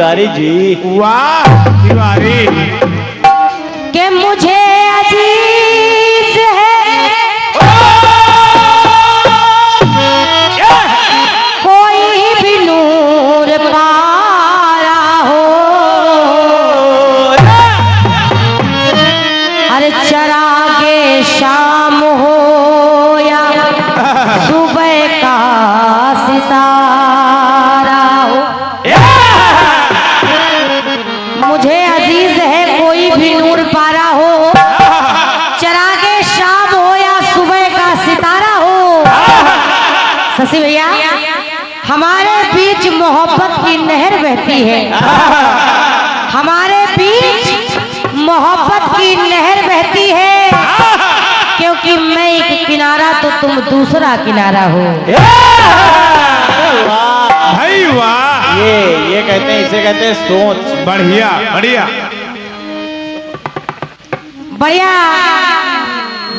तिवारी जी। वाह तिवारी कि मुझे अजीज है कोई भी नूर पारा हो, हर चरागे शाम हो या सुबह का सितारा हो। मुझे अजीज है कोई भी नूर पारा हो, चरागे शाम हो या सुबह का सितारा हो। शशि भैया, हमारे बीच मोहब्बत की नहर बहती है, हमारे बीच मोहब्बत की नहर बहती है, क्योंकि मैं एक किनारा तो तुम दूसरा किनारा हो। भाई वाह, ये कहते हैं, इसे कहते हैं सोच। बढ़िया बढ़िया बढ़िया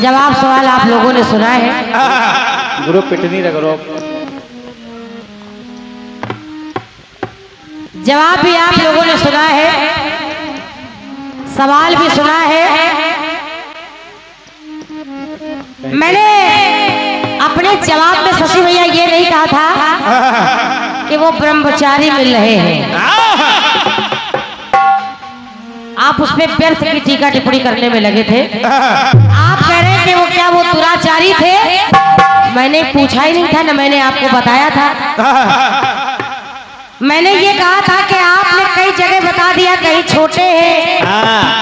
जवाब सवाल आप लोगों ने सुना है। गुरु पिटनी रगड़ो। जवाब भी आप लोगों ने सुना है, सवाल भी सुना है। मैंने अपने जवाब में शशि भैया ये नहीं कहा था कि वो ब्रह्मचारी मिल रहे हैं। आप उसमें व्यर्थ की टीका टिप्पणी करने में लगे थे। आप कह रहे हैं कि वो क्या वो दुराचारी थे। मैंने पूछा ही नहीं था, न मैंने आपको बताया था। मैंने ये कहा था कि आपने कई जगह बता दिया, कहीं छोटे हैं,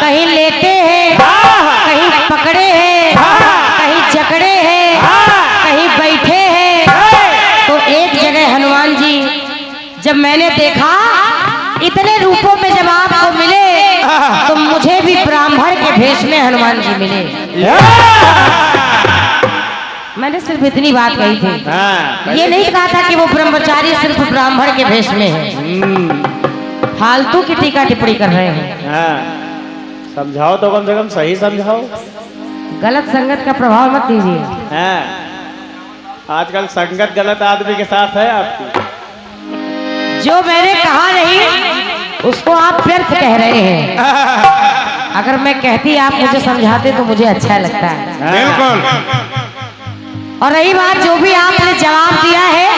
कहीं लेते हैं, कहीं पकड़े हैं, कहीं जकड़े हैं, कहीं बैठे हैं। तो एक जगह हनुमान जी जब मैंने देखा इतने रूपों में जब आपको मिले, तो मुझे भी ब्राह्मण के भेष में हनुमान जी मिले। मैंने सिर्फ इतनी बात कही थी, ये नहीं कहा था कि वो ब्रह्मचारी सिर्फ ब्राह्मण के भेष में है। फालतू की टीका टिप्पणी कर रहे हैं। समझाओ तो कम से कम सही समझाओ। गलत संगत का प्रभाव मत दीजिए। आजकल संगत गलत आदमी के साथ है आपकी। जो मैंने कहा नहीं उसको आप व्यर्थ कह रहे हैं। अगर मैं कहती आप मुझे समझाते तो मुझे अच्छा लगता है। बिल्कुल। और रही बात जो भी आपने जवाब दिया है,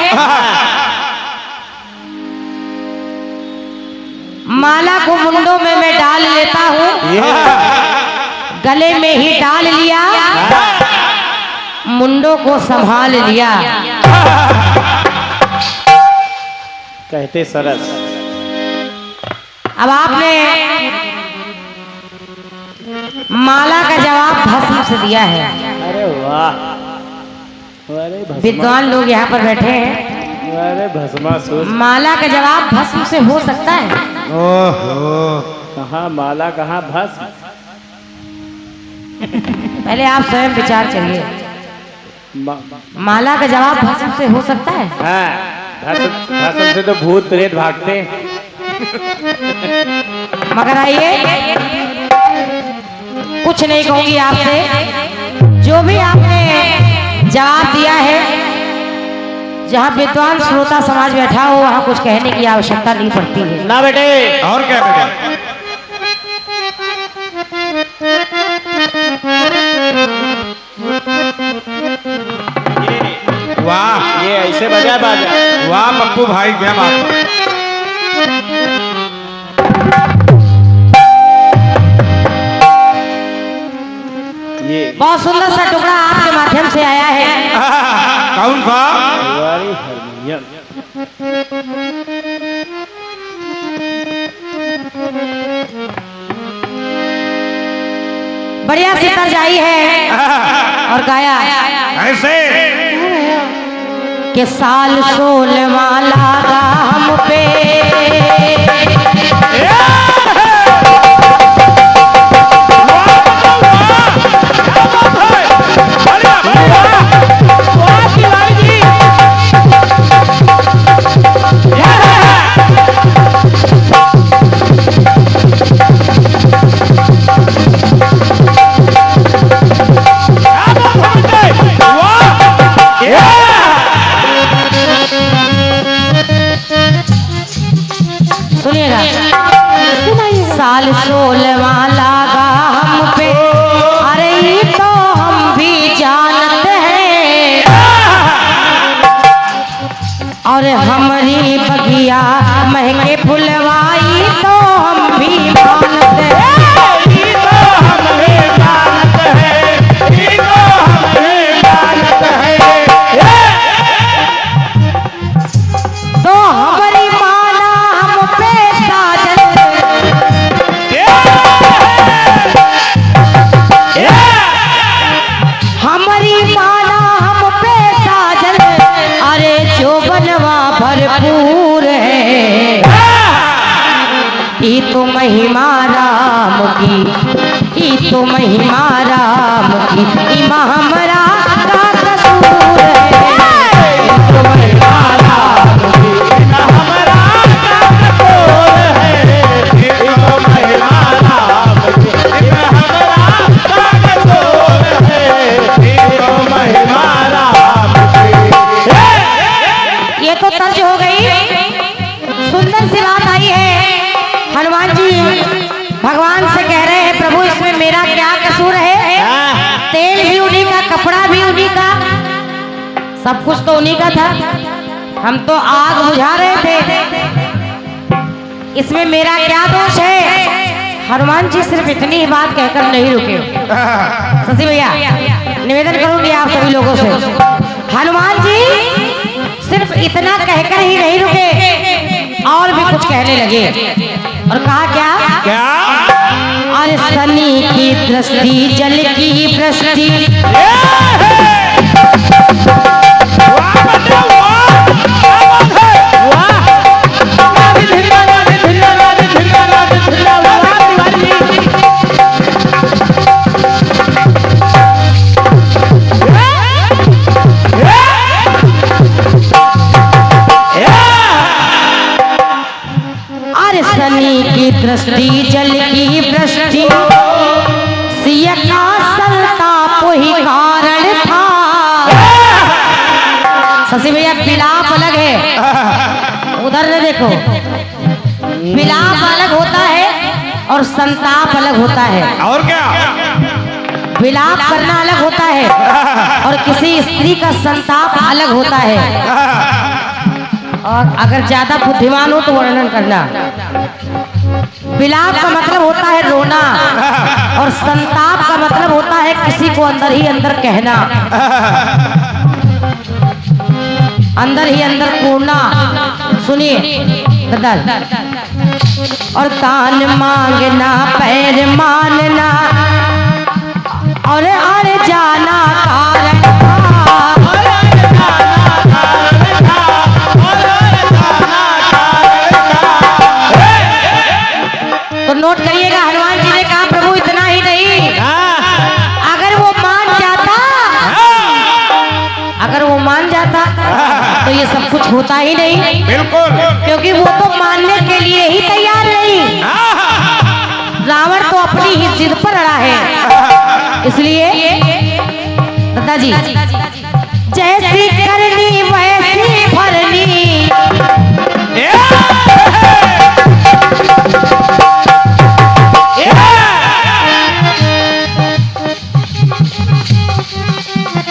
माला को मुंडों में मैं डाल लेता हूँ, गले में ही डाल लिया, मुंडों को संभाल लिया। कहते सरस। अब आपने माला का जवाब भस्म से दिया है। अरे वाह, अरे विद्वान लोग यहाँ पर बैठे हैं। अरे भस्मासुर। माला का जवाब भस्म से हो सकता है? ओहो, कहाँ माला कहाँ भस्म। पहले आप स्वयं विचार करिए। माला का जवाब भस्म से हो सकता है? भस्म से तो भूत प्रेत भागते हैं। मगर आइए, कुछ नहीं कहूंगी आपसे। जो भी आपने जवाब दिया है, जहाँ विद्वान श्रोता समाज बैठा हो वहाँ कुछ कहने की आवश्यकता नहीं पड़ती है ना बेटे। और क्या बेटे? वाह, ये ऐसे बजा बाजा। वाह पप्पू भाई, क्या बात है। ये बहुत सुंदर सा टुकड़ा आपके माध्यम से आया है। कौन सा? तिवारी हारमोनियम। बढ़िया सी तर्जाई है और गाया ऐसे कि साल सोल माला का हम पे सुनिएगा। साल 16वां लागा हम पे, अरे ये तो हम भी जानते हैं, और हमारी बगिया महंगे फुलवाई तो हम भी मानते हैं। तो हमारी माना हम पे साजन, हमारी माना हम पे साजन, अरे जो बनवा भरपूर है, ये तो महिमा राम की, ये तो महिमा राम की, इमा हमरा का कसूर है, ये तो महिमा राम की, इमा हमरा का कसूर है, ये तो महिमा राम की, इमा हमरा का कसूर है, ये तो महिमा राम की। ये तो तर्ज हो गई। सुंदर सी बात आई है। हनुमान जी भगवान से कह रहे हैं, प्रभु इसमें मेरा क्या कसूर है? तेल भी उन्हीं का, कपड़ा भी उन्हीं का, सब कुछ तो उन्हीं का था, हम तो आग बुझा रहे थे, इसमें मेरा क्या दोष है? हनुमान जी सिर्फ इतनी ही बात कहकर नहीं रुके। शशि भैया निवेदन करूंगी आप सभी लोगों से, हनुमान जी सिर्फ इतना कहकर ही नहीं रुके, और भी कुछ कहने लगे। और कहा क्या? और शनि की दृष्टि, जल की भ्रष्टि, शनि की दृष्टि, जल की भ्रष्टि, सिया का संताप ही कारण था। शशि भैया विलाप अलग है, उधर न देखो, विलाप अलग होता है और संताप अलग होता है। और क्या? विलाप करना अलग होता है और किसी स्त्री का संताप अलग होता है। और अगर ज्यादा बुद्धिमान हो तो वर्णन करना। विलाप का मतलब होता है रोना, और संताप का मतलब होता है किसी को अंदर ही अंदर कहना, अंदर ही अंदर कूड़ना। सुनिए बदल, और तान मांगना, पैर मानना, और जाना कारण तो नोट करिएगा। हनुमान जी ने कहा प्रभु इतना ही नहीं, अगर वो मान जाता, अगर वो मान जाता तो ये सब कुछ होता ही नहीं। बिल्कुल, क्योंकि वो तो मानने के लिए ही तैयार नहीं। रावण तो अपनी ही जिद पर अड़ा है। इसलिए दादाजी जैसी करनी वैसी भरनी,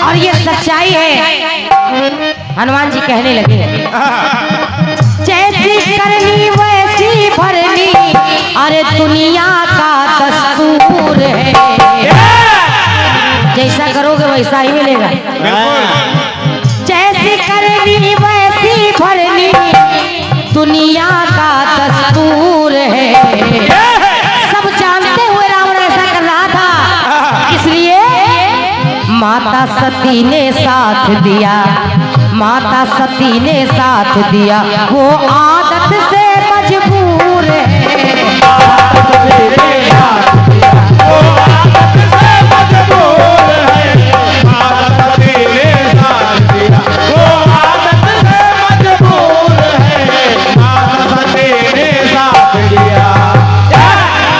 और ये सच्चाई है। हनुमान जी कहने लगे जैसी करनी वैसी भरनी, अरे दुनिया का दस्तूर है, जैसा करोगे वैसा ही मिलेगा। जैसी करनी वैसी भरनी, दुनिया का दस्तूर है। सब जानते हुए रावण ऐसा कर रहा था, इसलिए माता सती ने साथ दिया, माता सती ने साथ दिया, वो आदत से मजबूर है।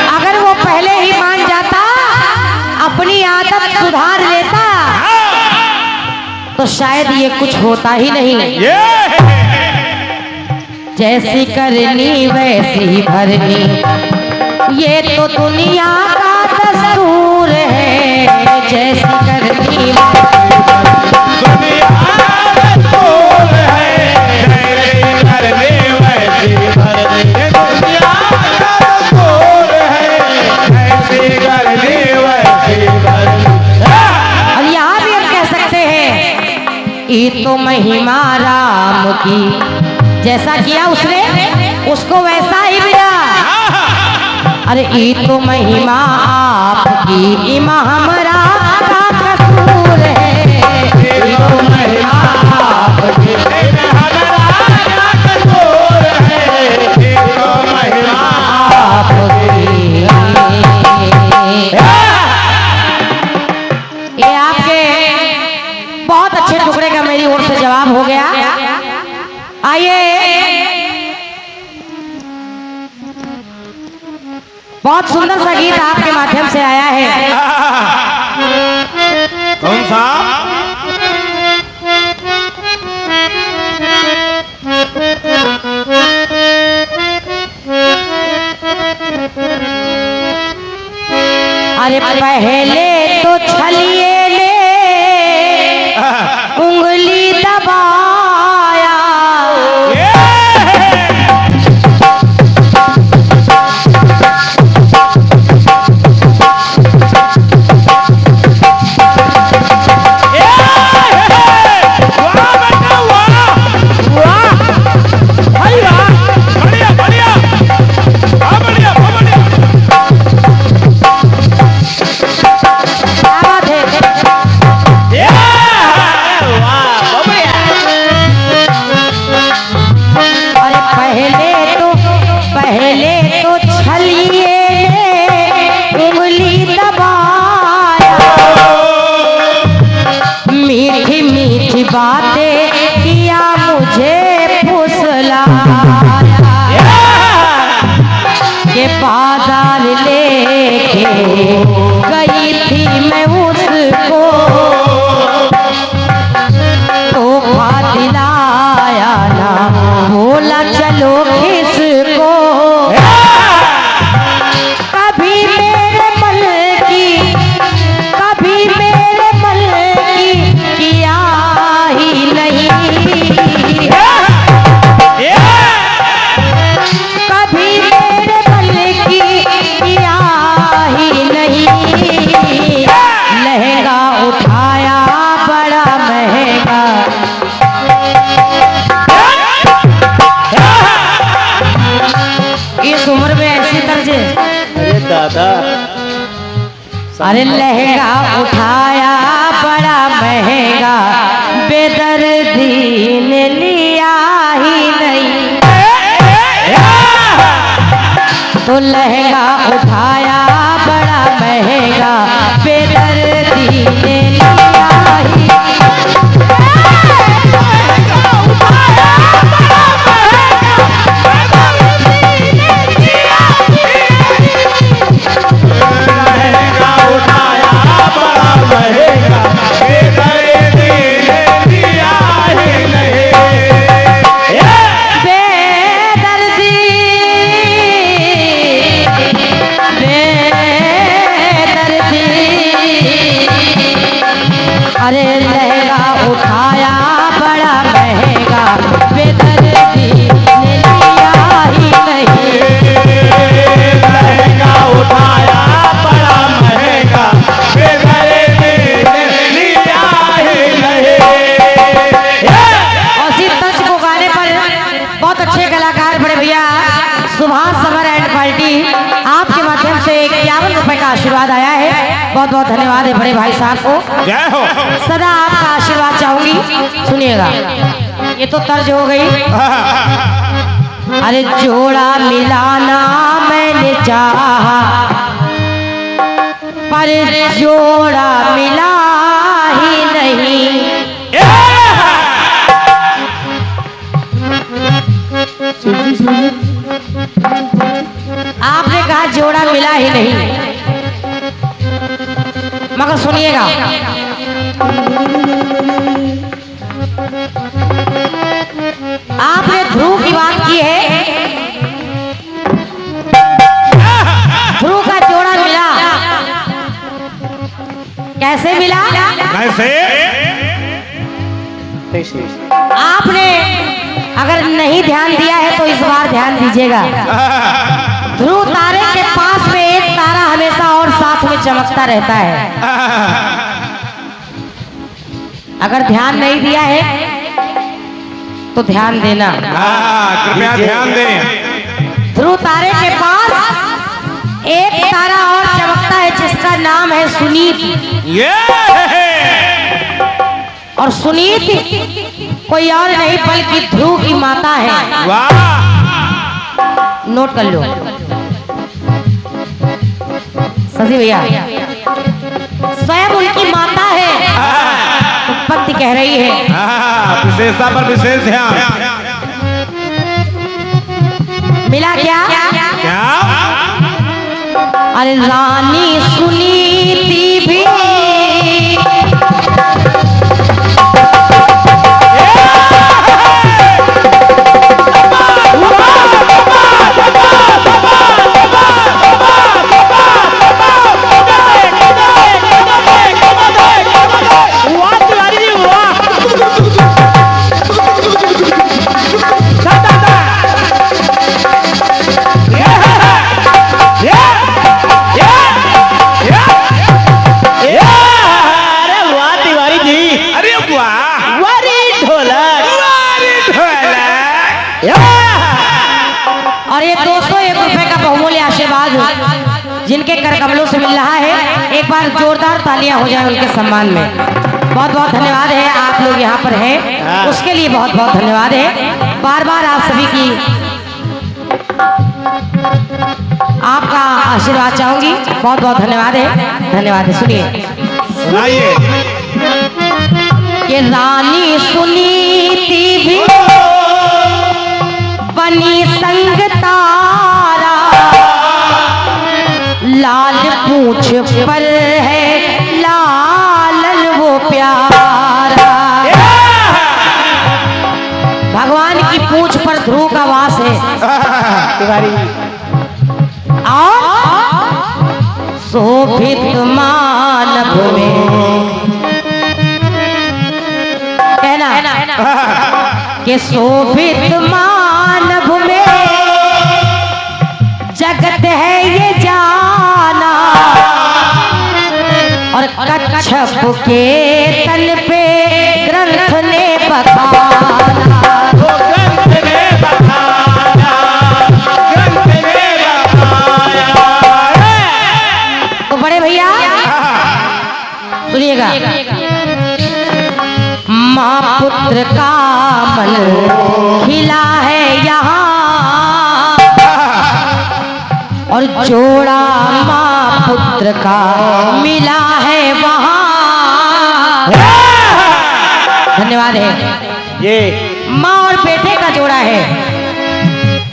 अगर वो पहले ही मान जाता, अपनी आदत सुधार लेता, तो शायद ये कुछ होता ही नहीं। जैसी करनी वैसी भरनी, ये तो दुनिया का दस्तूर है। जैसी करनी दुनिया दस्तूर है, जैसी करनी वैसी भरनी। दुनिया का दस्तूर है, जैसी करनी वैसी भरनी। और यहाँ भी हम कह सकते हैं ये तो महिमा राम की, जैसा किया उसने उसको वैसा ही मिला। अरे ये तो महिमा आपकी, इमाम राम का कसूर है। ये तो महिमा आपकी, इमाम राम का कसूर है, ये तो महिमा आपकी। ये आपके बहुत अच्छे टुकड़े का मेरी ओर से जवाब हो गया। आइए, बहुत सुंदर सा गीत आपके माध्यम से आया है। कौन सा? अरे पहले तो छलिए ने उंगली दबाया, पहले तो छलिए ने उंगली दबाया, मीठी मीठी बातें किया मुझे फुसलाया, के बाजार लेके गई थी मैं उसको, तोहफा दिलाया ना बोला चलो किसको। कभी मेरे मन की, कभी मेरे मन की किया ही नहीं, कभी मेरे मन की किया ही नहीं। लहंगा उठाया बड़ा महंगा, इस उम्र में ऐसी तर्ज। अरे दादा, अरे लहंगा उठाया बड़ा महंगा, बेदर्दी ने लिया ही नहीं। तो लहंगा उठाया बड़ा महंगा, बेदर्दी ने लिया ही अरे लहंगा उठाया बड़ा महंगा, बेदर्दी ने लिया ही नहीं। लहंगा उठाया बड़ा महंगा, बेदर्दी ने लिया ही नहीं। और इसी तर्ज को गाने पर बहुत अच्छे कलाकार बड़े भैया सुभाष समर एंड पार्टी आपके माध्यम से 51 रुपए का आशीर्वाद आया है। बहुत बहुत धन्यवाद है बड़े भाई साहब को। जय हो। सदा आपका आशीर्वाद चाहूंगी। सुनिएगा, ये तो तर्ज हो गई। अरे जोड़ा मिलाना मैंने चाहा, पर जोड़ा मिला ही नहीं। आपने कहा जोड़ा मिला ही नहीं, मगर सुनिएगा, आपने ध्रुव की बात की है, ध्रुव का जोड़ा मिला। कैसे मिला? कैसे? आपने अगर नहीं ध्यान दिया है तो इस बार ध्यान दीजिएगा। ध्रुव तारे के पास में एक तारा हमेशा और साथ में चमकता रहता है। अगर ध्यान नहीं दिया है तो ध्यान देना। कृपया ध्यान दें। ध्रुव तारे के पास एक तारा और चमकता है जिसका नाम है सुनीत। ये और सुनीत कोई और नहीं बल्कि ध्रुव की माता है। वाह! नोट कर लो सजी भैया, स्वयं उनकी माता है। तो पंक्ति कह रही है, विशेषता पर विशेष ध्यान। मिला क्या? क्या? अरे रानी सुनीति भी और ये 201 रुपए का बहुमूल्य आशीर्वाद जिनके कर कमलों से मिल रहा है। एक बार जोरदार तालियां हो जाए उनके सम्मान में। बहुत बहुत धन्यवाद है, आप लोग यहाँ पर हैं उसके लिए बहुत बहुत धन्यवाद है। बार बार आप सभी की आपका आशीर्वाद चाहूंगी। बहुत बहुत धन्यवाद है, धन्यवाद है। सुनिए, सुनाइए। ये रानी सुनीति भी बनी संग तारा, लाल पूंछ पर है लालन वो प्यारा। भगवान की पूंछ पर ध्रुव का वास है। और शोभित मानव में कहना कि शोभित मानव में जगत है ये जाना, और कच्छप के तन पे ग्रंथ ने बखाना। तो बड़े भैया सुनिएगा, माँ पुत्र का मन खिला है यहाँ, और जोड़ा माँ पुत्र का मिला है वहाँ। धन्यवाद है। ये माँ और बेटे का जोड़ा है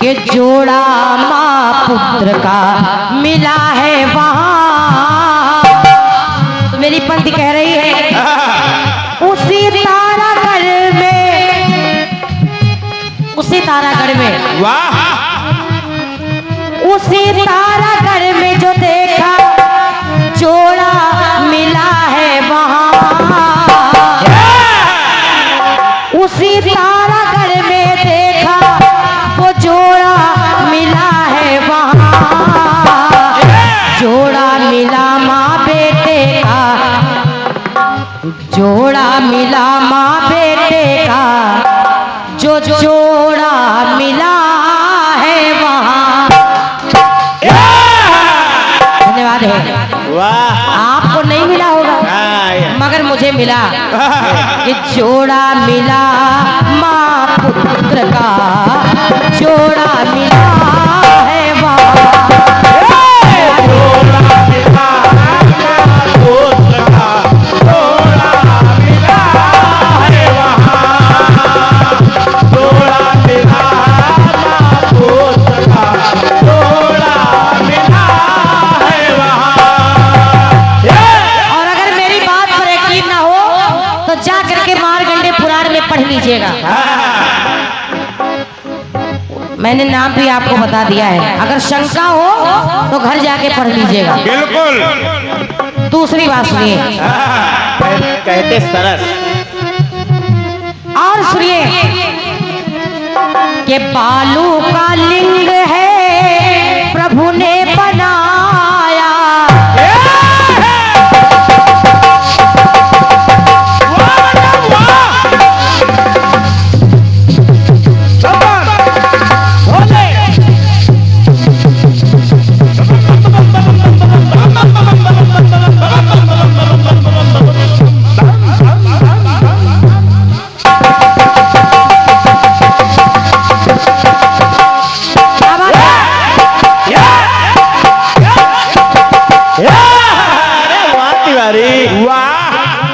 कि जोड़ा माँ पुत्र का मिला है वहाँ। तो मेरी पंक्ति कह रही है, उसी तारागढ़ में, उसी तारागढ़ में, वाह! उसी तारागढ़ में जो देखा जोड़ा मिला है वहाँ। उसी तारागढ़ में देखा वो जोड़ा मिला है वहाँ। जोड़ा मिला माँ बेटे का, जोड़ा मिला माँ बेटे का, जो जोड़ा मिला है वहाँ। धन्यवाद है। वाह! आपको नहीं मिला होगा मगर मुझे मिला। ये जोड़ा मिला माँ पुत्र का, जोड़ा मिला है वहाँ। पढ़ लीजिएगा। मैंने नाम भी आपको बता दिया है, अगर शंका हो तो घर जाके पढ़ लीजिएगा। बिल्कुल। दूसरी बात सुनिए कहते सरस और सुनिए कि बालू का लिंग है प्रभु ने बनाया,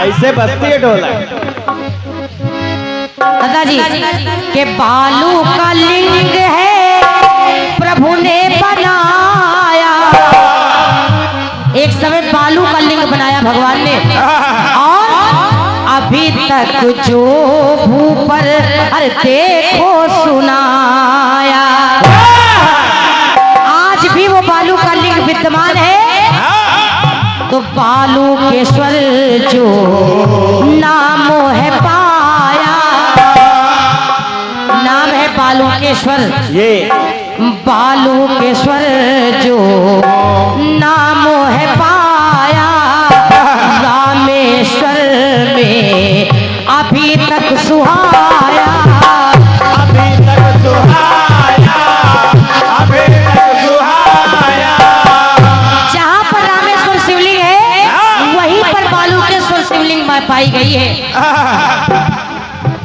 ऐसे बजती है ढोलक। दादाजी के बालू का लिंग है प्रभु ने बनाया, एक समय बालू का लिंग बनाया भगवान ने, और अभी तक जो भू पर अरे देखो सुनाया, आज भी वो बालू का लिंग विद्यमान है। तो बालूकेश्वर जो नाम है पाया, नाम है बालूकेश्वर, ये बालूकेश्वर जो नाम है पाया, रामेश्वर में अभी तक सुहाया, अभी तक सुहाया, अभी तक सुहाया। जहाँ पर रामेश्वर शिवलिंग है वहीं पर बालूकेश्वर शिवलिंग पाई गई है।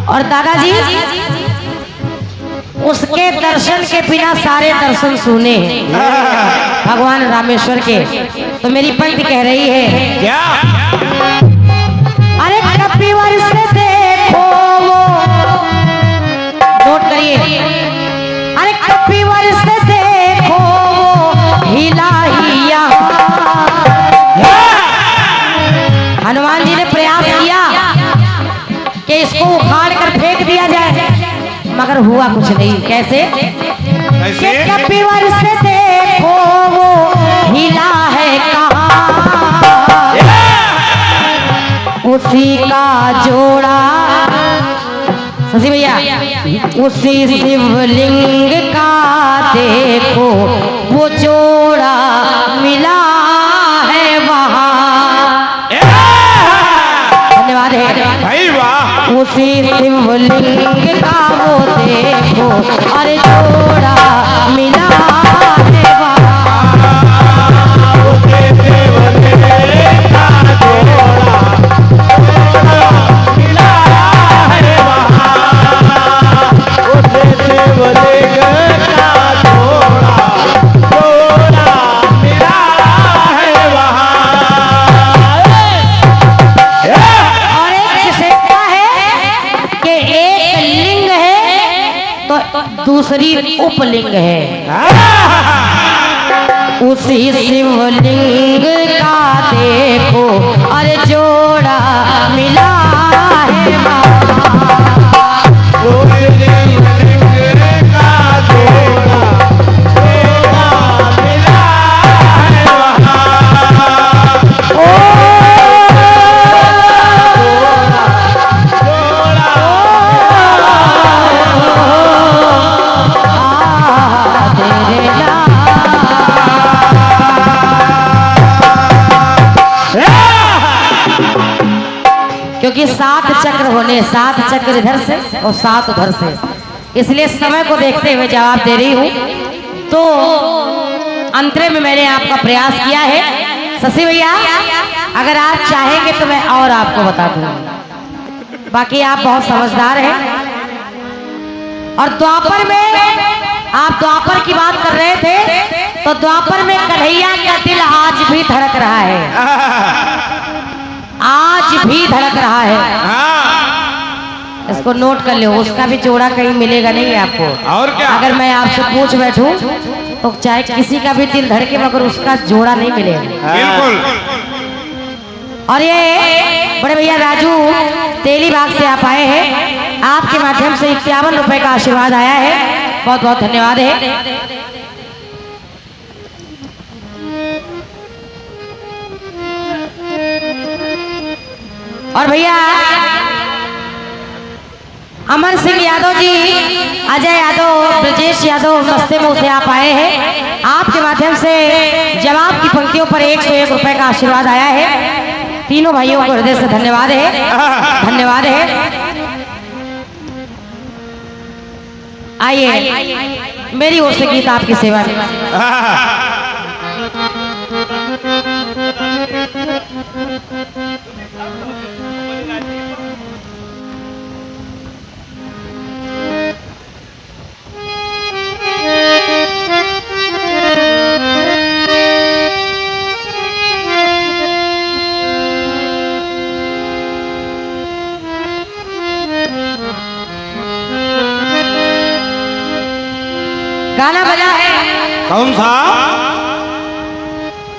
और दादाजी उसके दर्शन के बिना सारे दर्शन सुने भगवान रामेश्वर के। तो मेरी पंक्ति कह रही है क्या? अरे कपिवर से देखो वो, नोट करिए, अरे कपिवर से देखो वो हिला ही यहाँ। हनुमान जी ने प्रयास किया कि इसको उखाड़ कर फेंक दिया जाए, मगर हुआ कुछ नहीं। कैसे? कैसे? कपिवर से देखो वो हिला है कहाँ, उसी का जोड़ा, शशि भैया, उसी शिवलिंग का देखो वो जोड़ा मिला है वहाँ। धन्यवाद है भाई वाह। उसी शिवलिंग का वो देखो अरे जोड़ा मिला है वहाँ। उसे शिवलिंग का जोड़ा मिला है वहाँ, उसे शिवलिंग का जोड़ा मिला है वहाँ। और एक विशेषता है कि एक लिंग है तो दूसरी उपलिंग है। उसी शिवलिंग का देखो अरे जोड़ा मिला है वहाँ। उसे शिवलिंग का जोड़ा मिला है वहाँ। क्योंकि 7 चक्र होने, 7 चक्र इधर से और 7 उधर से, इसलिए समय को देखते हुए जवाब दे रही हूँ। तो अंतरे में मैंने आपका प्रयास किया है। शशि भैया अगर आप चाहेंगे तो मैं और आपको बता दूंगा, बाकी आप बहुत समझदार हैं। और द्वापर में आप द्वापर की बात कर रहे थे, तो द्वापर में कन्हैया का दिल आज भी धड़क रहा है, आज भी धड़क रहा है। इसको नोट कर लो, उसका भी जोड़ा कहीं मिलेगा नहीं आपको। और क्या? अगर मैं आपसे पूछ बैठूं तो चाहे किसी का भी दिल धड़के मगर उसका जोड़ा नहीं मिलेगा। बिल्कुल। और ये बड़े भैया राजू तेली बाग से आप आए हैं, आपके माध्यम से 51 रुपए का आशीर्वाद आया है। बहुत बहुत धन्यवाद है। और भैया अमर सिंह यादव जी, अजय यादव, ब्रजेश यादव मस्ते मुंह से आप आए हैं। आपके माध्यम से जवाब की पंक्तियों पर 101 रुपए का आशीर्वाद आया है। तीनों भाइयों को हृदय से धन्यवाद है, धन्यवाद है। आइए मेरी ओर से गीत आपकी सेवा में। गाना बजा है कौन सा?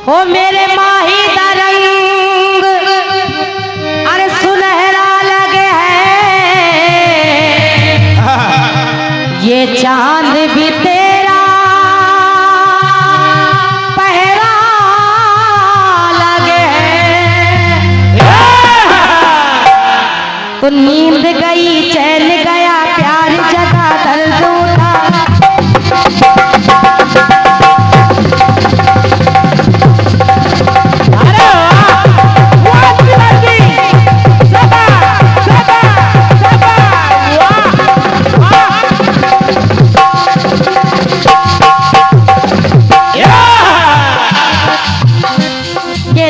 हो मेरे माही दा रंग अरे सुनहरा लगे है, ये चांद भी तेरा पहरा लगे है। तो नींद गई चैन गया प्यार जगा दर्द उठा।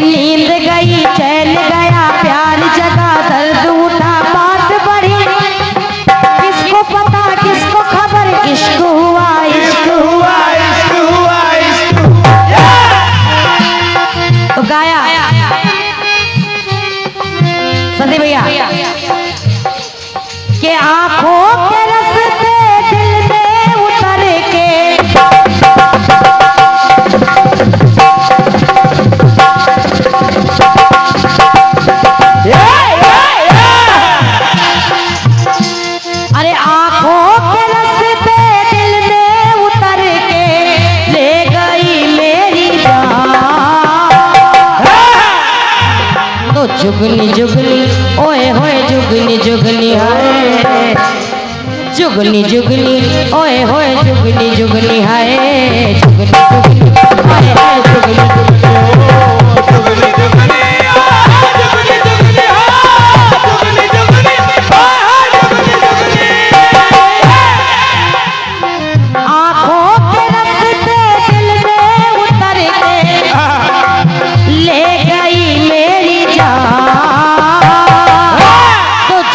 नींद गई चैन गया प्यार जगा दर्द उठा। बात बढ़ी किसको पता किसको खबर, इश्क हुआ इश्क हुआ इश्क हुआ इश्क हुआ। तो गाया सदी भैया के आंखों के रस्ते दिल में उतर के अरे आंखों के रस्ते दिल में उतर के ले गई मेरी जान। तो जुगनी जुगनी ओए होए जुगनी जुगनी हाय, जुगनी जुगनी ओए होए जुगनी जुगनी हाय, जुगनी जुगनी हाय हाय जुगनी जुगनी।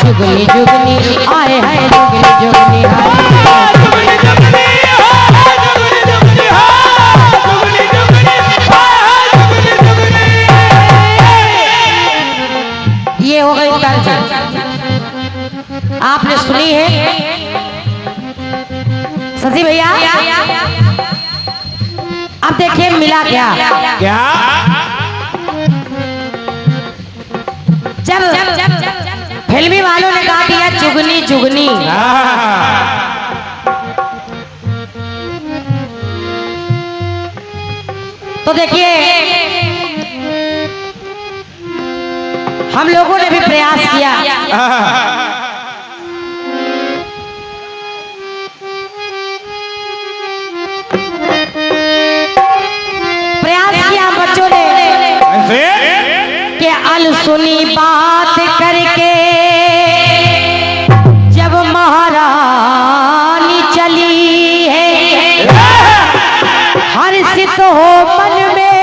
जुगनी जुगनी आए है जुगनी जुगनी हाय, जुगनी जुगनी जुगनी जुगनी जुगनी जुगनी जुगनी। ये हो गई तर्ज, आपने सुनी है सती भैया। अब देखिए मिला क्या क्या? जब फिल्मी वालों ने गा दिया जुगनी जुगनी, तो देखिए हम लोगों ने भी प्रयास किया। प्रयास किया बच्चों ने कि अनसुनी बात करके जब महारानी चली है, हर्षित हो मन में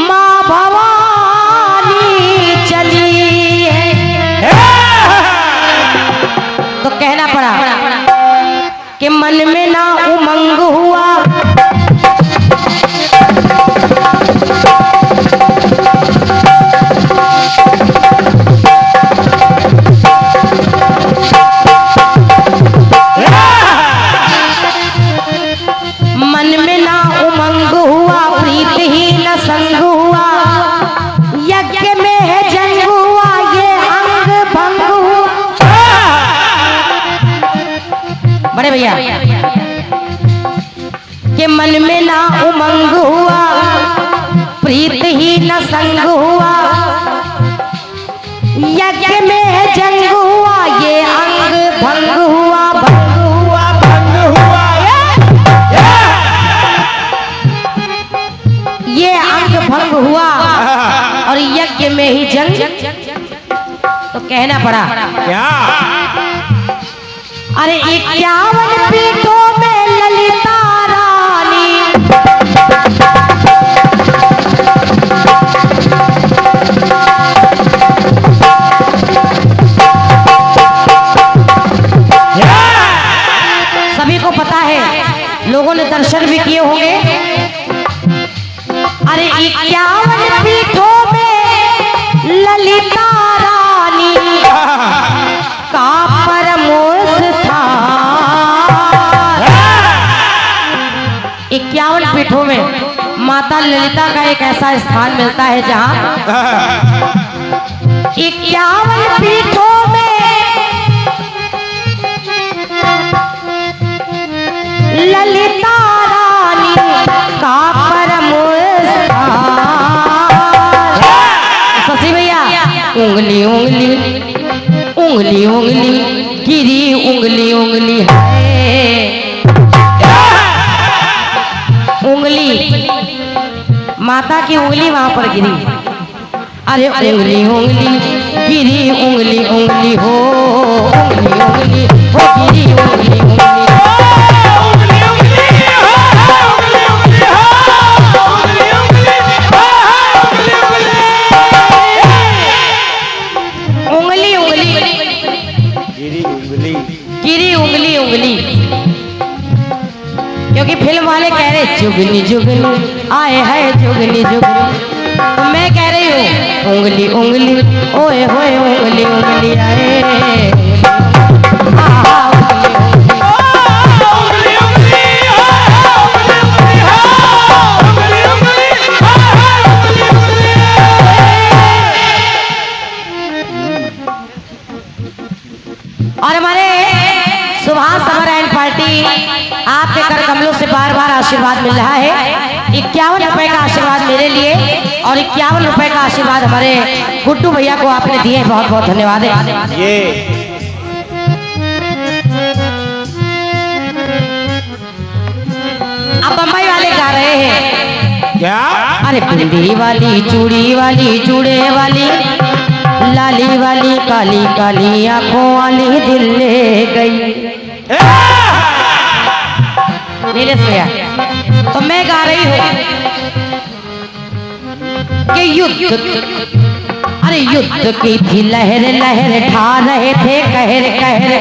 माँ भवानी चली है। तो कहना पड़ा कि मन में ना उमंग हुआ, मन में ना उमंग हुआ, प्रीत ही न संग हुआ, यज्ञ में है जंग हुआ, ये अंग भंग हुआ। बड़े भैया के मन में ना उमंग हुआ, प्रीत ही न संग हुआ, यज्ञ में जंग हुआ, ये अंग भंग हुआ, भंग हुआ, भंग हुआ, ये अंग भंग हुआ और यज्ञ में ही जंग। तो कहना पड़ा क्या? अरे 51 पीठों में ललिता रानी, सभी को पता है, लोगों ने दर्शन भी किए होंगे। अरे 51 पीठों में ललिता रानी का परमोस स्थान। 51 पीठों में माता ललिता का एक ऐसा स्थान मिलता है जहां 51 पीठों में ललिता रानी का परमोस स्थान। शशि भैया उंगली उंगली उंगली उंगली गिरी, उंगली उंगली है उंगली, माता की उंगली वहां पर गिरी। अरे उंगली उंगली गिरी, उंगली उंगली हो, उंगली उंगली हो गिरी, उंगली उंगली गिरी, उंगली उंगली। क्योंकि फिल्म वाले कह रहे जुगनी जुगनी आए है जुगनी जुगनी, तो मैं कह रही हूँ उंगली उंगली ओए होए, उंगली उंगली आए, और हमारे सुभाष समर एंड पार्टी आपके कर कमलों से बार बार आशीर्वाद मिल रहा है। 51 रुपए का आशीर्वाद मेरे लिए और 51 रुपए का आशीर्वाद हमारे गुड्डू भैया को आपने दिए, बहुत बहुत धन्यवाद है। ये अब बम्बई वाले गा रहे हैं क्या? अरे बिंदी वाली, चूड़ी वाली, चूड़े वाली, लाली वाली, काली काली आंखों वाली दिल ले गई। नीलेश भैया, तो मैं गा रही हूँ कि युद्ध, अरे युद्ध की थी लहर लहर, ढा रहे थे कहर कहर,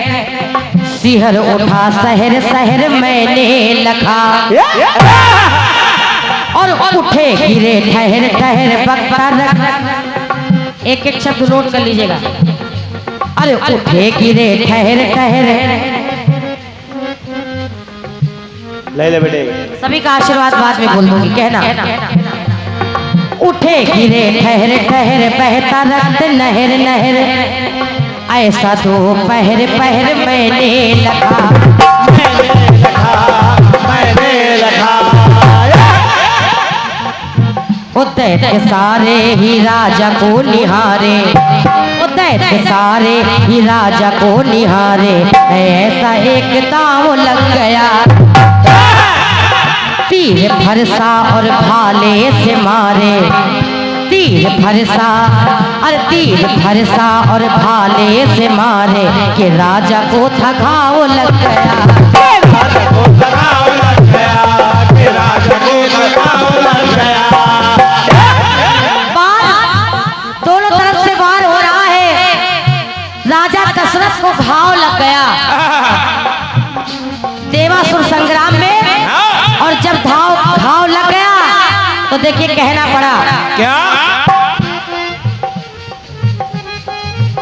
सिहर उठा शहर शहर मैंने लखा, और उठे गिरे ठहर ठहर बख्तर। एक एक शब्द नोट कर लीजिएगा। अरे उठे गिरे ठहर ठहर, ले ले बेटे, सभी का आशीर्वाद बाद में बोल दूंगी, कहना उठे गिरे ठहर ठहर, बहता रक्त नहर नहर, ऐसा तो पहर पहर मैंने लखा, मैंने लखा। दैत्य सारे ही राजा को निहारे, दैत्य सारे ही राजा को निहारे, ऐसा एक दांव लग गया, तीर फरसा और भाले से मारे, तीर फरसा और तीर फरसा और भाले से मारे, कि राजा को था घाव लग गया, राजा को घाव लग गया, कि राजा को घाव लग गया। दोनों तरफ से वार हो रहा है, राजा दशरथ को घाव लग गया देवासुर संग्राम में, और जब घाव लग गया तो देखिए कहना पड़ा क्या?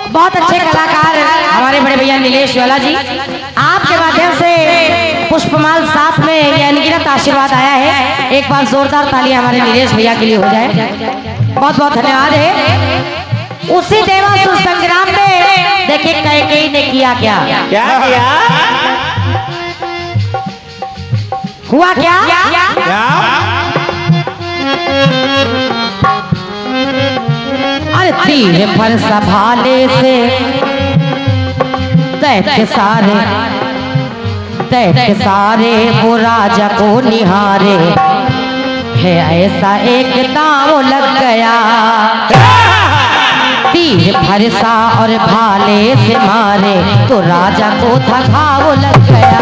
बहुत अच्छे कलाकार हमारे बड़े भैया नीलेश वाला जी, आपके माध्यम से पुष्पमाल साथ में ये अनगिनत आशीर्वाद आया है। एक बार जोरदार तालियां हमारे नीलेश भैया के लिए हो जाए, बहुत बहुत धन्यवाद है। उसी देवासुर संग्राम में देखिए कैकेयी ने किया क्या क्या किया? हुआ क्या? क्या? अरे तीर पर संभाले से दैत्य सारे वो राजा को निहारे, है ऐसा एक दांव लग गया, तीर फरसा और भाले से मारे तो राजा को था घाव लग गया।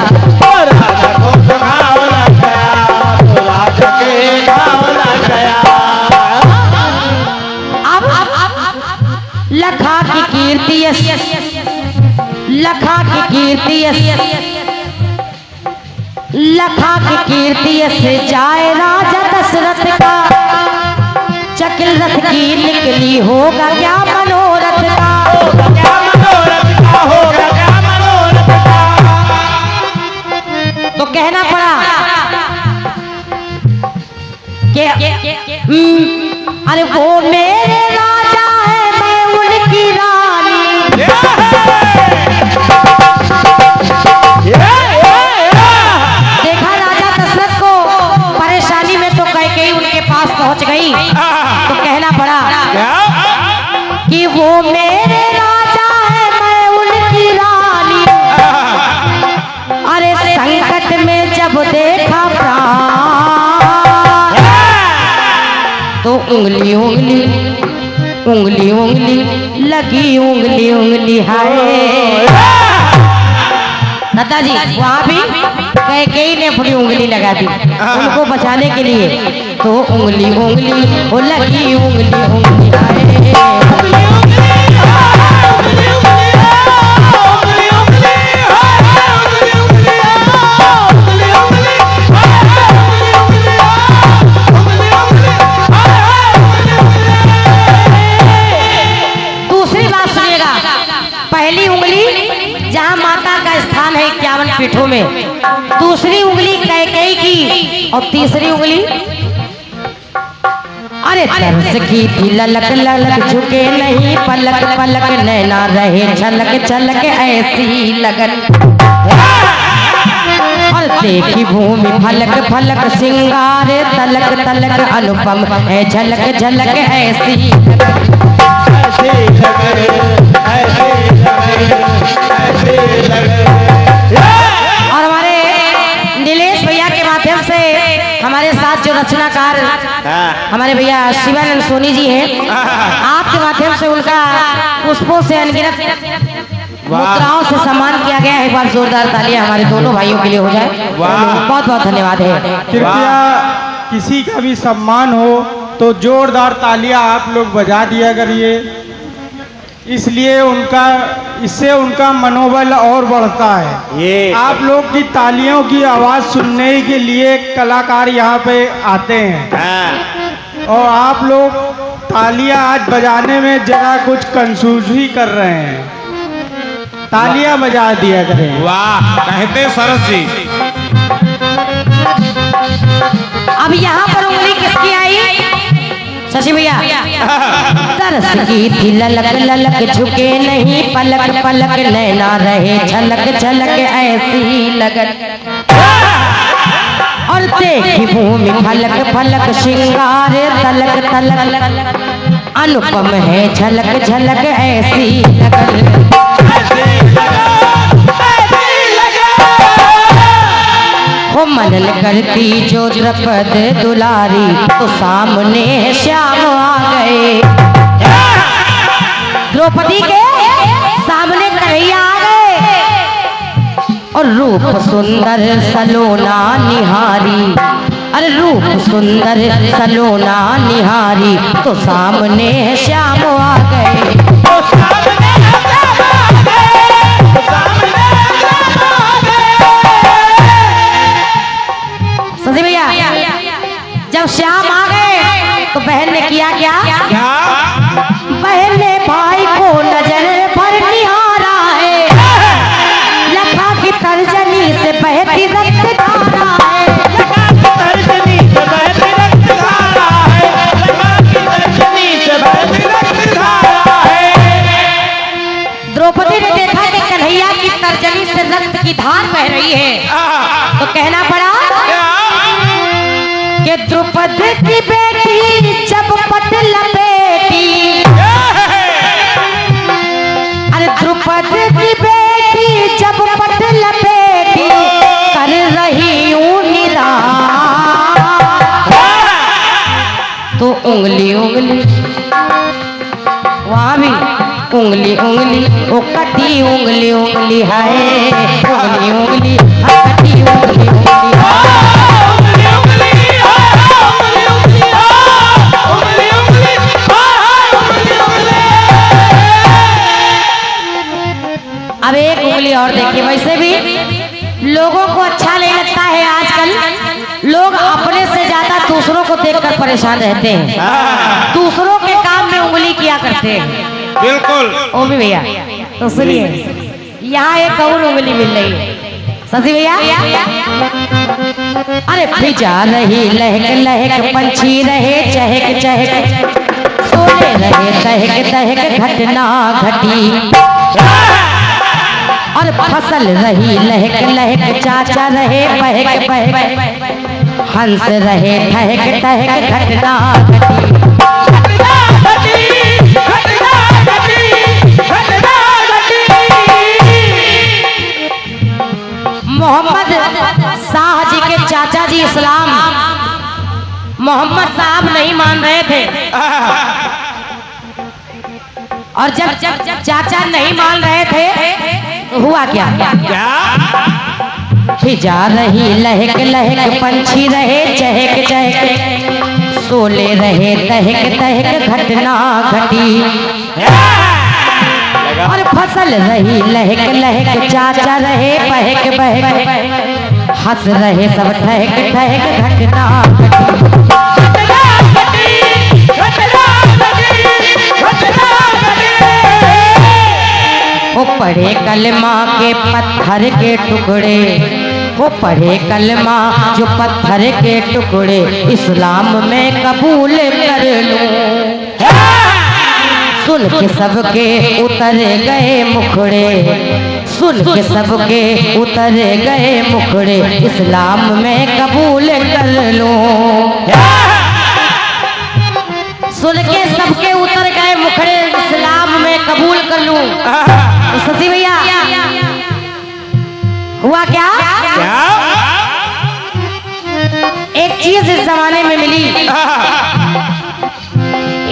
राजा को घाव लग गया, तो राजा के घाव लग गया। अब लखा की कीर्ति से जाए राजा दशरथ का, चकिल रथ की निकली होगा क्या मनोरथ का, क्या मनोरथ का होगा, क्या मनोरथ का। तो कहना पड़ा कि अरे वो मेरे राजा है मैं उनकी रानी। देखा राजा दशरथ को परेशानी में तो कैकेयी उनके पास पहुंच गई, तो कहना पड़ा कि वो मेरे राजा है मैं उनकी रानी, अरे संकट में जब देखा प्राण तो उंगली लगी उंगली हाय। दादाजी वहाँ भी कैकेयी ने अपनी उंगली लगा दी उनको बचाने के लिए, तो उंगली वो लगी उंगली हाय। दूसरी बात सुनिएगा, पहली उंगली जहाँ माता का स्थान है 51 पीठों में, दूसरी उंगली कैकेयी की, और तीसरी उंगली अरे तरस की थी ललक झुके नहीं पलक नैना रहे छलक ऐसी लगन, और देखी भूमि फलक सिंगारे तलक अनुपम है झलक ऐसी। और हमारे नीलेश भैया के माध्यम से हमारे साथ जो रचनाकार हमारे भैया शिवानंद सोनी जी हैं, आपके माध्यम से उनका पुष्पों से अनगिनत मुद्राओं से सम्मान किया गया है। एक बार जोरदार तालियां हमारे दोनों भाइयों के लिए हो जाए। बहुत बहुत धन्यवाद है। कृपया किसी का भी सम्मान हो तो जोरदार तालियां आप लोग बजा दिया करिए, इसलिए इससे उनका मनोबल और बढ़ता है। ये आप लोग की तालियों की आवाज़ सुनने के लिए कलाकार यहाँ पे आते हैं, और आप लोग तालियां आज बजाने में जरा कुछ कंफ्यूजी कर रहे हैं, तालियां बजा दिया करें। वाह, कहते सरस जी। अब यहाँ पर उंगली किसकी आई? शशि भैया। तरस की थी ललक झुके नहीं पलक नैना रहे छलक ऐसी लगन, और देखी भूमि फलक श्रृंगार तलक अनुपम है झलक ऐसी लगन। हो मनन करती जो द्रपद दुलारी तो सामने श्याम आ गए, द्रौपदी के सामने कन्हैया आ गए, और रूप सुंदर सलोना निहारी, अरे रूप सुंदर सलोना निहारी तो सामने श्याम आ गए। सजी भैया जब श्याम आ गए तो बहन ने किया क्या? बहन ने भाई को नजर भर निहारा है, लखा की तर्जनी से बहती रक्त धारा है, लखा की तर्जनी से बहती रक्त धारा है, लखा की तर्जनी से बहती रक्त धारा है। द्रौपदी ने देखा कि कन्हैया की तर्जनी से रक्त की धार बह रही है, तो कहना पड़ा कि द्रौपदी की बेटी जब पट लपेटी, अरे द्रौपदी की बेटी जब पट लपेटी कर रही हूँ निदान, तो उंगली उंगली वहाँ भी उंगली उंगली ओ कटी उंगली उंगली हाय, उंगली उंगली कटी उंगली उंगली अब एक उंगली और देखिए। वैसे भी लोगों को अच्छा नहीं लगता है, आजकल लोग अपने से ज्यादा दूसरों को देखकर परेशान रहते हैं, दूसरों के काम में उंगली किया करते हैं। बिल्कुल ओ भी भैया, तो सुनिए यहाँ एक और उंगली मिल रही है शशि भैया। अरे फिजा रही लहक लहक पंछी रहे चहक चहक, सोने रहे दहक दहक घटना घटी, और फसल रही लहक लहक चाचा रहे बहक बहक, हंस रहे ठहक ठहक घटना घटी। मोहम्मद शाह जी के चाचा जी इस्लाम मोहम्मद साहब नहीं मान रहे थे, और जब चाचा नहीं मान रहे थे तो हुआ क्या? फिजा रही लहक लहक पंछी रहे चहक चहक, सोले रहे दहक दहक घटना घटी, और फसल रही लहक लहक चाचा रहे बहक बहक, हंस रहे सब ठहक ठहक घटना घटी। वो पढ़े कलमा के पत्थर के टुकड़े, वो पढ़े कलमा जो पत्थर के टुकड़े, इस्लाम में कबूल कर लूं, सुन के सबके उतर गए मुखड़े, सुन के सबके उतर गए मुखड़े, इस्लाम में कबूल कर लूं, सुन के सबके उतर गए मुखड़े, इस्लाम में कबूल कर लूं। तो शशि भैया हुआ क्या? एक चीज इस जमाने में मिली,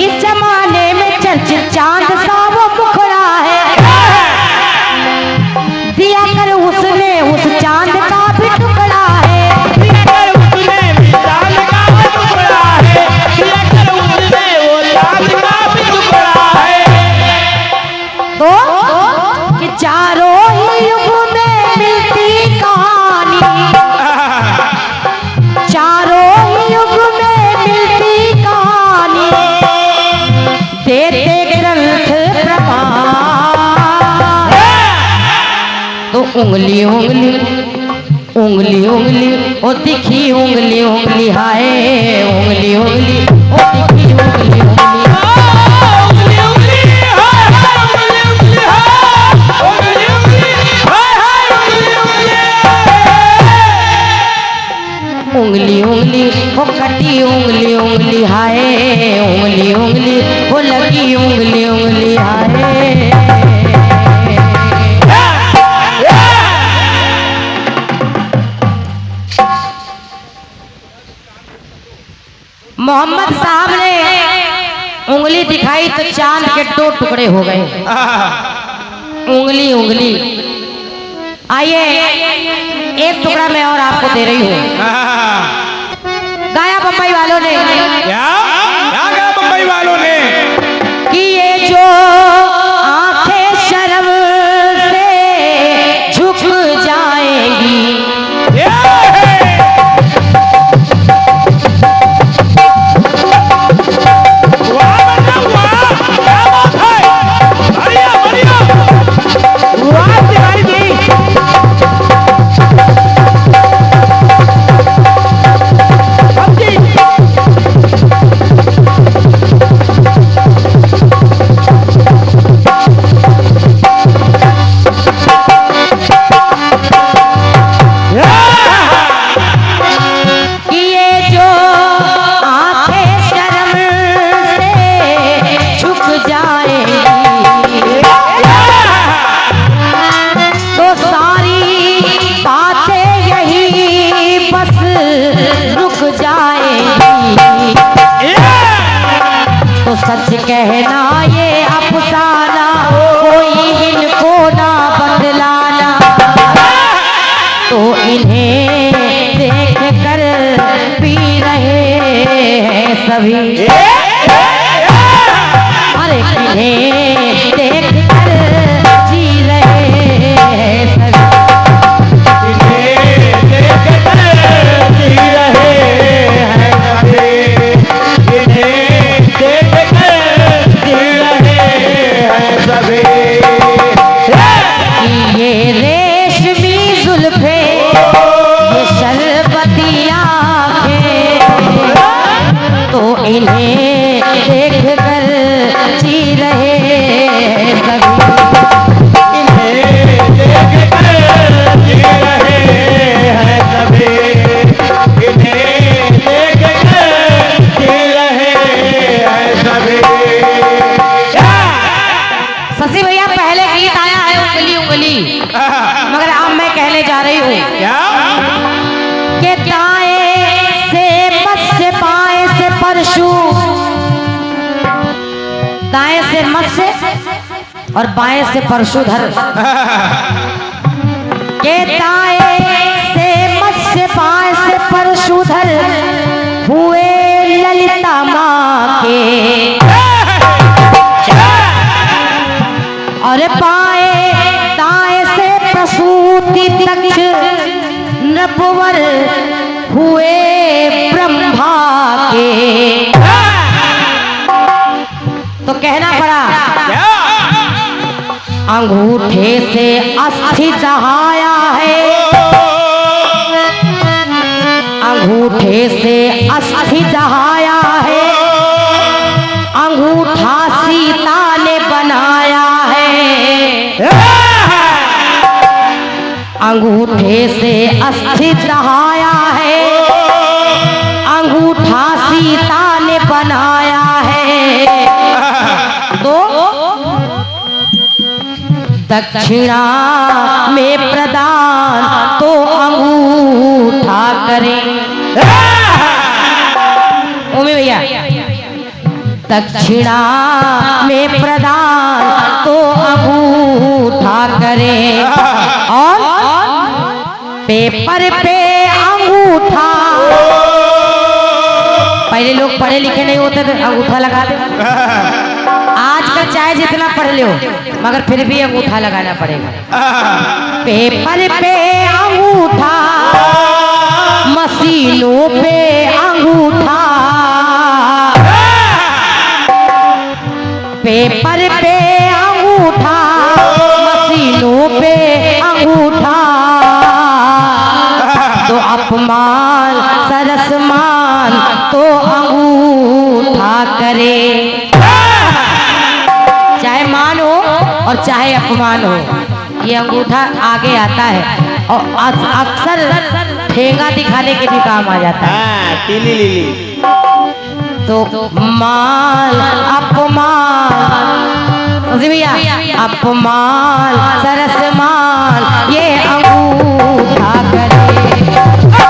इस जमाने में चर्चित चांद सा वो मुखड़ा है, दिया कर उसने उस चांद का भी टुकड़ा है, दिया कर उसने भी चांद का भी टुकड़ा है, दिया कर उसने वो चांद का भी टुकड़ा है। तो कि चारों ही युग में मिलती कहानी, चारों ही युग में मिलती कहानी, देते ग्रंथ प्रमाण, तो उंगली उंगली उंगली उंगली ओ दिखी उंगली उंगली हाय, उंगली उंगली ओ दिखी उंगली उंगली, उंगली उंगली वो कटी उंगली उंगली हाय, उंगली उंगली वो लगी उंगली उंगली हाय। मोहम्मद साहब ने उंगली दिखाई तो चांद के 2 टुकड़े हो गए, उंगली उंगली। आइए एक टुकड़ा मैं और आपको दे रही हूँ, गाया बम्बई वालों ने, क्या गाया बम्बई वालों ने कि ये जो आंखें शर्म से झुक जाएंगी, सभी अरे किन्हें देख कर जी रहे हैं सभी इन्हें देख कर जी रहे हैं सभी इन्हें देख कर जी रहे हैं सभी कि ये रेशमी जुल्फे ये शरबती आंखें तो इन्हें देख कर जी रहे हैं सभी इन्हें देख कर जी रहे हैं सभी इन्हें देख कर जी रहे हैं सभी शशि भैया पहले गीत आया है उंगली उंगली मगर अब मैं कहने जा रही हूँ क्या कि दाएं से मत से बाएं से परशु दाएं से मत से और बाएं से परशुधर के दाएं से मत से बाएं से परशुधर हुए ललिता माँ के और बाएं दाएं से प्रसूति दक्ष नृपवर हुए ब्रह्मा के तो कहना पड़ा अंगूठे से अस्थि दहाया है अंगूठे से अस्थि दहाया है अंगूठा सीता ने बनाया है अंगूठे से अस्थि दहाया है अंगूठा सीता ने बनाया है तो दक्षिणा में प्रदान तो अंगूठा करें ओमी भैया दक्षिणा में प्रदान तो अंगूठा करें और पेपर पे अंगूठा पहले लोग पढ़े लिखे नहीं होते थे अंगूठा लगा दे आजकल चाहे जितना पढ़ लो मगर फिर भी अंगूठा लगाना पड़ेगा पेपर पे अंगूठा मशीनों पे अंगूठा पेपर पे अंगूठा मशीनों पे अंगूठा तो अपमान सरसमान तो अंगूठा करे चाहे मान हो और चाहे अपमान हो ये अंगूठा आगे आता है और अक्सर ठेंगा दिखाने के भी काम आ जाता है तीली लीली तो मान अपमान भैया अपमान सरसमान ये अंगूठा करे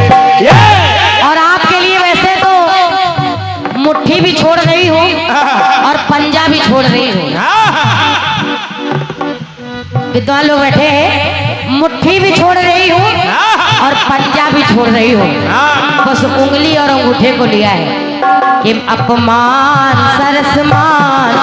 और आपके लिए वैसे तो मुट्ठी भी छोड़ रही हूँ और पंजा भी छोड़ रही हूँ विद्वान लोग बैठे हैं मुट्ठी भी छोड़ रही हूँ और पंजा भी छोड़ रही हूँ बस उंगली और अंगूठे को लिया है कि अपमान सरसमान